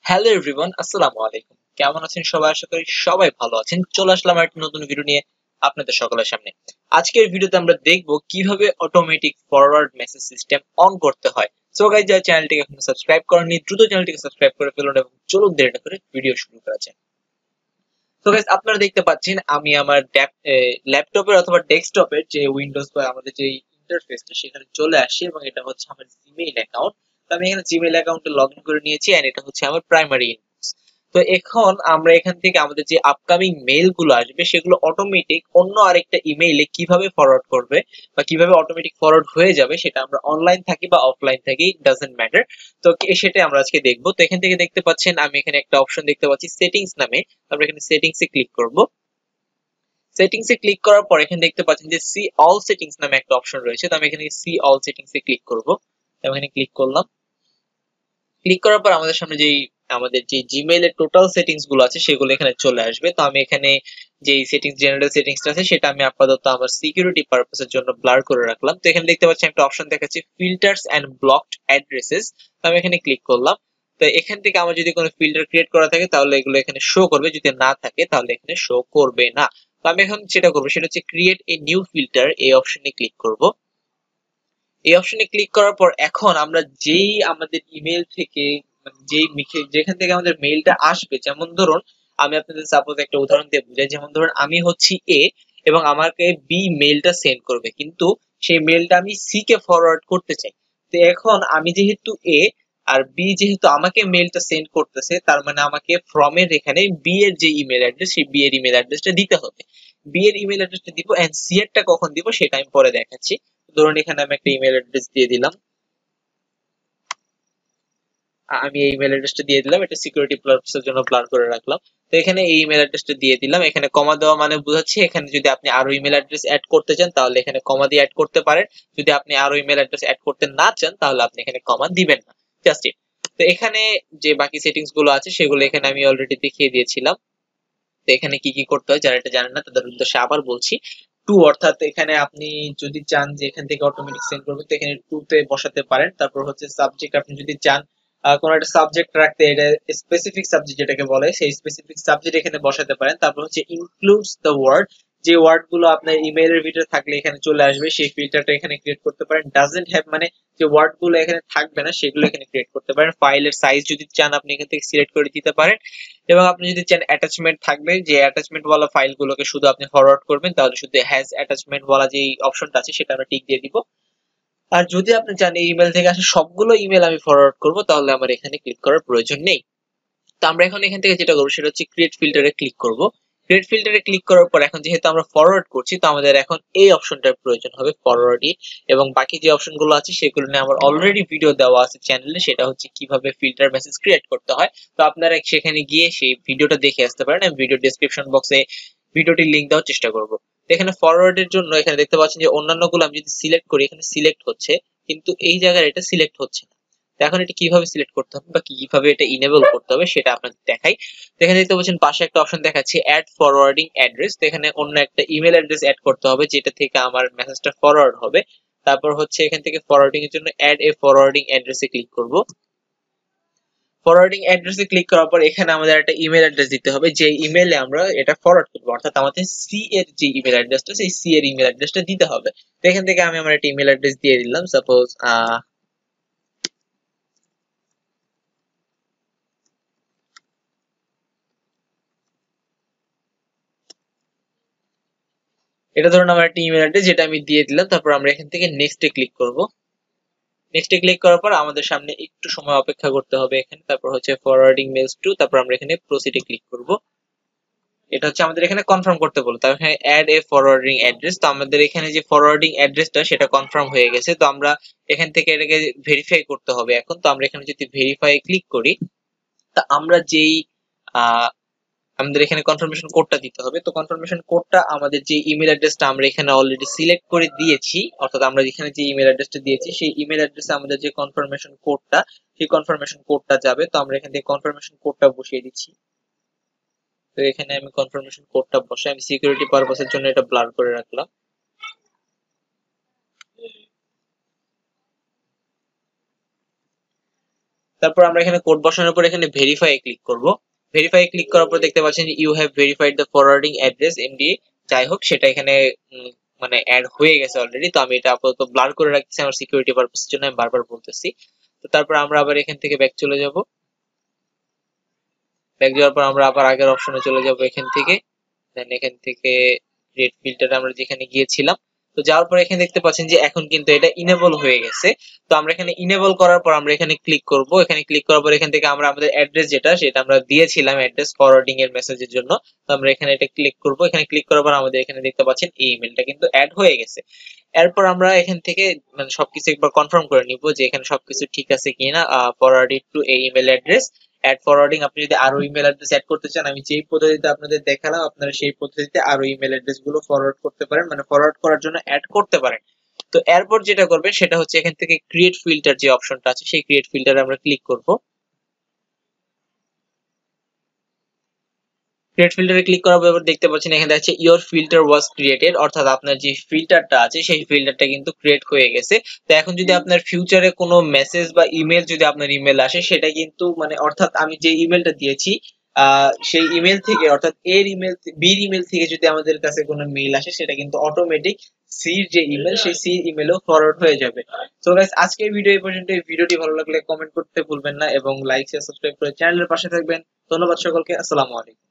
Hello everyone, আসসালামু আলাইকুম। কেমন আছেন সবাই? আশা করি সবাই ভালো আছেন। চলে আসলাম একটা নতুন ভিডিও নিয়ে আপনাদের সকলের সামনে। আজকের ভিডিওতে আমরা দেখব কিভাবে automatic forward message system on করতে হয়। সো গাইস, যারা চ্যানেলটিকে এখনো সাবস্ক্রাইব করেননি দ্রুত চ্যানেলটিকে সাবস্ক্রাইব করে ফেলুন এবং চলুন দেরি না করে ভিডিও শুরু করা যাক। তো গাইস, আপনারা দেখতে পাচ্ছেন আমি আমার ল্যাপটপের অথবা ডেস্কটপের যে উইন্ডোজ বা আমাদের যে ইন্টারফেসটা সেখানে চলে আসি এবং এটা হচ্ছে আমার জিমেইল অ্যাকাউন্ট। তো আমি এখানে জিমেইল অ্যাকাউন্টে লগইন করে নিয়েছি এন্ড এটা হচ্ছে আমার প্রাইমারি ইনবক্স। তো এখন আমরা এখান থেকে আমাদের যে আপকামিং মেইল গুলো আসবে সেগুলো অটোমেটিক অন্য আরেকটা ইমেইলে কিভাবে ফরওয়ার্ড করবে বা কিভাবে অটোমেটিক ফরওয়ার্ড হয়ে যাবে সেটা আমরা অনলাইন থাকি বা অফলাইন থাকি, ডাজন্ট ম্যাটার। তো সেটাই আমরা আজকে দেখবো। তো এখান থেকে দেখতে পাচ্ছেন আমি এখানে একটা অপশন দেখতে পাচ্ছি সেটিংস নামে। আমরা এখানে সেটিংস এ ক্লিক করব। সেটিংস এ ক্লিক করার পর এখানে দেখতে পাচ্ছেন যে সি অল সেটিংস নামে একটা অপশন রয়েছে। তো আমি এখানে সি অল সেটিংস এ ক্লিক করব। আমি এখানে ক্লিক করলাম। ক্লিক করার পর আমাদের যে জিমেইল এর টোটাল সেটিংস গুলো আছে সেগুলো এখানে চলে আসবে। তো আমি এখানে যে সেটিংস, জেনারেল সেটিংসটা আছে সেটা আমি আপাতত আমার সিকিউরিটি পারপাসের জন্য ব্লার করে রাখলাম। তো এখানে দেখতে পাচ্ছেন একটা অপশন দেখাচ্ছে ফিল্টারস এন্ড ব্লকড অ্যাড্রেসেস। তো আমি এখানে ক্লিক করলাম। তো এখান থেকে আমার যদি কোনো ফিল্টার ক্রিয়েট করা থাকে তাহলে এগুলো এখানে শো করবে, যদি না থাকে তাহলে এখানে শো করবে না। তো আমি এখন যেটা করবো সেটা হচ্ছে ক্রিয়েট এ নিউ ফিল্টার, এই অপশনে ক্লিক করব। এই অপশনে ক্লিক করার পর এখন আমরা যেই আমাদের ইমেল থেকে যেখান থেকে আমাদের মেইলটা আসবে, যেমন ধরুন আমি আপনাদের সাপোজ একটা উদাহরণ দিয়ে বুঝাই। যেমন ধরুন আমি হচ্ছি এ এবং আমাকে বি মেইলটা সেন্ড করবে, কিন্তু সেই মেইলটা আমি সি কে ফরওয়ার্ড করতে চাই। তো এখন আমি যেহেতু এ আর বি যেহেতু আমাকে মেইলটা সেন্ড করতেছে, তার মানে আমাকে ফ্রম এর এখানে বি এর যে ইমেল অ্যাড্রেস সেই বি এর ইমেল অ্যাড্রেসটা দিতে হবে। বি এর ইমেল অ্যাড্রেসটা দিব এন্ড সি এরটা কখন দিব সেটা আমি পরে দেখাচ্ছি। ধরুন এখানে আমি একটা ইমেল অ্যাড্রেস দিয়ে দিলাম। আমি এই ইমেল অ্যাড্রেসটা দিয়ে দিলাম, এটা সিকিউরিটি পারপাসের জন্য ব্লার করে রাখলাম। তো এখানে এই ইমেল অ্যাড্রেসটা দিয়ে দিলাম। এখানে কমা দেওয়া মানে বোঝাচ্ছে এখানে যদি আপনি আরো ইমেল অ্যাড্রেস অ্যাড করতে চান তাহলে এখানে কমা দিয়ে অ্যাড করতে পারেন। যদি আপনি আরো ইমেল অ্যাড্রেস অ্যাড করতে না চান তাহলে আপনি এখানে কমা দিবেন না, জাস্ট ইট। তো এখানে যে বাকি সেটিংস গুলো আছে সেগুলো এখানে আমি অলরেডি দেখিয়ে দিয়েছিলাম। তো এখানে কি কি করতে হয় যারা এটা জানেন না তাদের উদ্দেশ্যে আবার বলছি। টু, অর্থাৎ এখানে আপনি যদি চান যে এখান থেকে অটোমেটিক সেন্ড করবে তো এখানে টু তে বসাতে পারেন। তারপর হচ্ছে সাবজেক্ট, আপনি যদি চান কোন একটা সাবজেক্ট রাখতে, এটা স্পেসিফিক সাবজেক্ট যেটাকে বলে সেই স্পেসিফিক সাবজেক্ট এখানে বসাতে পারেন। তারপর হচ্ছে ইনক্লুডস দ্য ওয়ার্ড, যে ওয়ার্ড গুলো আপনার ইমেইলের ভিতরে থাকলে এখানে চলে আসবে সেই ফিল্টারটা এখানে ক্রিয়েট করতে পারেন। ডাজন্ট হ্যাভ মানে যে ওয়ার্ড গুলো এখানে থাকবে না সেগুলো এখানে ক্রিয়েট করতে পারেন। ফাইলের সাইজ যদি চান আপনি এখান থেকে সিলেক্ট করে দিতে পারেন। এবং আপনি যদি চান অ্যাটাচমেন্ট থাকবে, যে অ্যাটাচমেন্ট ওয়ালা ফাইলগুলোকে শুধু আপনি ফরওয়ার্ড করবেন তাহলে শুধু হ্যাজ অ্যাটাচমেন্ট ওয়ালা যে অপশনটা আছে সেটা আমরা টিক দিয়ে দিব। আর যদি আপনি চান এই ইমেল থেকে আসে সবগুলো ইমেল আমি ফরওয়ার্ড করব তাহলে আমার এখানে ক্লিক করার প্রয়োজন নেই। তো আমরা এখন এখান থেকে যেটা করবো সেটা হচ্ছে ক্রিয়েট ফিল্টারে ক্লিক করব। ক্রিয়েট ফিল্টারে ক্লিক করার পর এখন যেহেতু আমরা ফরওয়ার্ড করছি তো আমাদের এখন এই অপশনটার প্রয়োজন হবে ফরওয়ার্ডই, এবং বাকি যে অপশনগুলো আছে সেগুলো নিয়ে আমার অলরেডি ভিডিও দেওয়া আছে চ্যানেলে, সেটা হচ্ছে কিভাবে ফিল্টার মেসেজ ক্রিয়েট করতে হয়। তো আপনারা সেখানে গিয়ে সেই ভিডিওটা দেখে আসতে পারেন। আমি ভিডিও ডেসক্রিপশন বক্সে ভিডিওটির লিংক দেওয়ার চেষ্টা করব। তো এখানে ফরওয়ার্ডের জন্য এখানে দেখতে পাচ্ছেন যে অন্যান্যগুলো আমি যদি সিলেক্ট করি এখানে সিলেক্ট হচ্ছে, কিন্তু এই জায়গায় এটা সিলেক্ট হচ্ছে না। এখন এটা কিভাবে সিলেক্ট করতে হবে বা কিভাবে এটা ইনেবল করতে হবে সেটা আপনাদের দেখাই। এখানে দেখতে পাচ্ছেন পাশে একটা অপশন দেখাচ্ছে অ্যাড ফরওয়ার্ডিং অ্যাড্রেস। তো এখানে অন্য একটা ইমেল অ্যাড্রেস অ্যাড করতে হবে যেটা থেকে আমার মেসেজটা ফরওয়ার্ড হবে। তারপর হচ্ছে এখান থেকে ফরওয়ার্ডিং এর জন্য অ্যাড এ ফরওয়ার্ডিং অ্যাড্রেসে ক্লিক করব। ফরওয়ার্ডিং অ্যাড্রেসে ক্লিক করার পর এখানে আমাদের একটা ইমেল অ্যাড্রেস দিতে হবে যে ইমেলে আমরা এটা ফরওয়ার্ড করব, অর্থাৎ আমাদের সি এর যে ইমেল অ্যাড্রেসটা সেই সি এর ইমেল অ্যাড্রেসটা দিতে হবে। তো এখান থেকে আমি আমার একটা ইমেল অ্যাড্রেস দিয়ে দিলাম, সাপোজ এটা ধরুন আমার একটা ইমেল অ্যাড্রেস যেটা আমি দিয়ে দিলাম। তারপর আমরা এখান থেকে নেক্সট এ ক্লিক করব। নেক্সট এ ক্লিক করার পর আমাদের সামনে একটু সময় অপেক্ষা করতে হবে এখানে। তারপর হচ্ছে ফরওয়ার্ডিং মেলস টু, তারপর আমরা এখানে প্রসিড এ ক্লিক করব। এটা হচ্ছে আমাদের এখানে কনফার্ম করতে বলো। তারপর এখানে অ্যাড এ ফরওয়ার্ডিং অ্যাড্রেস। তো আমাদের এখানে যে ফরওয়ার্ডিং অ্যাড্রেসটা সেটা কনফার্ম হয়ে গেছে। তো আমরা এখান থেকে এটাকে ভেরিফাই করতে হবে এখন। তো আমরা এখানে যদি ভেরিফাই ক্লিক করি তা আমরা যেই আহ আমাদের এখানে কনফার্মেশন কোডটা দিতে হবে। তো কনফার্মেশন কোডটা আমাদের যে ইমেল অ্যাড্রেসটা আমরা এখানে অলরেডি সিলেক্ট করে দিয়েছি, অর্থাৎ আমরা এখানে যে ইমেল অ্যাড্রেসটা দিয়েছি সেই ইমেল অ্যাড্রেসে আমাদের যে কনফার্মেশন কোডটা সেই কনফার্মেশন কোডটা যাবে। তো আমরা এখান থেকে কনফার্মেশন কোডটা বসিয়ে দিচ্ছি। তো এখানে আমি কনফার্মেশন কোডটা বসাই, আমি সিকিউরিটি পারপাসের জন্য এটা ব্লার করে রাখলাম। তারপর আমরা এখানে কোড বসানোর পর এখানে ভেরিফাই ক্লিক করব। ভেরিফাই ক্লিক করার পর দেখতে পাচ্ছেন যে you have verified the forwarding address MD, যাই হোক সেটা এখানে মানে অ্যাড হয়ে গেছে অলরেডি। তো আমি এটা আপাতত ব্লার করে রাখছি আমার সিকিউরিটি পারপাসের জন্য, আমি বারবার বলতেছি। তো তারপর আমরা আবার এখান থেকে ব্যাক চলে যাব। ব্যাক যাওয়ার পর আমরা আবার আগের অপশনে চলে যাব এখান থেকে। দেন এখান থেকে ক্রিয়েট ফিল্টার আমরা যেখানে গিয়েছিলাম, তো যাওয়ার পর এখানে দেখতে পাচ্ছেন যে এখন কিন্তু এটা ইনেবল হয়ে গেছে। তো আমরা এখানে ইনেবল করার পর আমরা এখানে ক্লিক করব। এখানে ক্লিক করার পর এখান থেকে আমরা আমাদের অ্যাড্রেস যেটা সেটা আমরা দিয়েছিলাম অ্যাড্রেস ফরওয়ার্ডিং এর মেসেজের জন্য, তো আমরা এখানে এটা ক্লিক করব। এখানে ক্লিক করার পর আমাদের এখানে দেখতে পাচ্ছেন এই ইমেলটা কিন্তু অ্যাড হয়ে গেছে। এরপর আমরা এখান থেকে মানে সবকিছু একবার কনফার্ম করে নিব যে এখানে সবকিছু ঠিক আছে কিনা। ফরওয়ার্ডেড টু এই ইমেল অ্যাড্রেস, অ্যাড ফরওয়ার্ডিং, আপনি যদি আরো ইমেল অ্যাড্রেস অ্যাড করতে চান, আমি যেই পদ্ধতিতে আপনাদের দেখালাম আপনারা সেই পদ্ধতিতে আরো ইমেল অ্যাড্রেস গুলো ফরওয়ার্ড করতে পারেন, মানে ফরওয়ার্ড করার জন্য অ্যাড করতে পারেন। তো এরপর যেটা করবেন সেটা হচ্ছে এখান থেকে ক্রিয়েট ফিল্টার যে অপশনটা আছে সেই ক্রিয়েট ফিল্টারে আমরা ক্লিক করব। ক্রিয়েট ফিল্টারে ক্লিক করার পর দেখতে পাচ্ছেন এখানে আছে ইওর ফিল্টার ওয়াজ ক্রিয়েটেড, অর্থাৎ আপনার যে ফিল্টারটা আছে সেই ফিল্টারটা কিন্তু ক্রিয়েট হয়ে গেছে। তো এখন যদি আপনার ফিউচারে কোনো মেসেজ বা ইমেল যদি আপনার ইমেল আসে সেটা কিন্তু মানে অর্থাৎ আমি যে ইমেলটা দিয়েছি সেই ইমেল থেকে, অর্থাৎ এর ইমেল বির ইমেল থেকে যদি আমাদের কাছে কোনো মেইল আসে সেটা কিন্তু অটোমেটিক সির যে ইমেল সেই সি ইমেলও ফরওয়ার্ড হয়ে যাবে। তো গাইস আজকের ভিডিও এই পর্যন্ত। এই ভিডিওটি ভালো লাগলে কমেন্ট করতে ভুলবেন না এবং লাইক শেয়ার সাবস্ক্রাইব করে চ্যানেলের পাশে থাকবেন। ধন্যবাদ সকলকে, আসসালামু আলাইকুম।